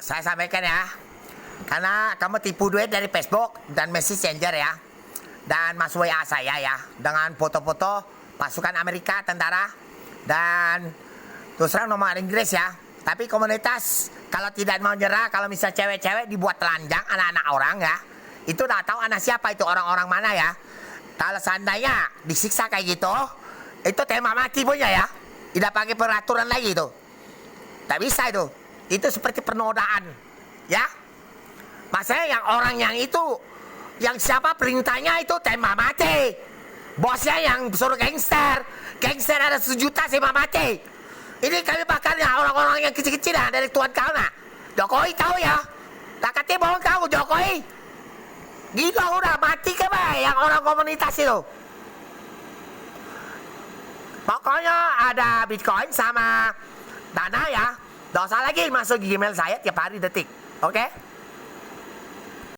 saya sampaikan ya. Karena kamu tipu duit dari Facebook dan Messenger ya. Dan masuk WA saya ya. Dengan foto-foto pasukan Amerika, tentara. Dan terus terang nomor Inggris ya. Tapi komunitas kalau tidak mau nyerah, kalau misal cewek-cewek dibuat telanjang anak-anak orang ya. Itu udah tahu anak siapa itu, orang-orang mana ya. Kalau seandainya disiksa kayak gitu, itu tema mati punya ya. Tidak pakai peraturan lagi itu. Tak bisa itu. Itu seperti penodaan. Ya. Maksudnya yang orang yang itu, yang siapa perintahnya itu tembak mati. Bosnya yang suruh gangster. Gangster ada 1 juta tembak mati. Ini kami bakarnya orang-orang yang kecil-kecil lah dari Tuan kau nak. Jokowi tahu ya. Tak katanya bohong kau Jokowi. Gila udah mati ke bay yang orang komunitas itu. Pokoknya ada Bitcoin sama Dana ya. Dosa lagi masuk Gmail saya tiap hari detik. Oke?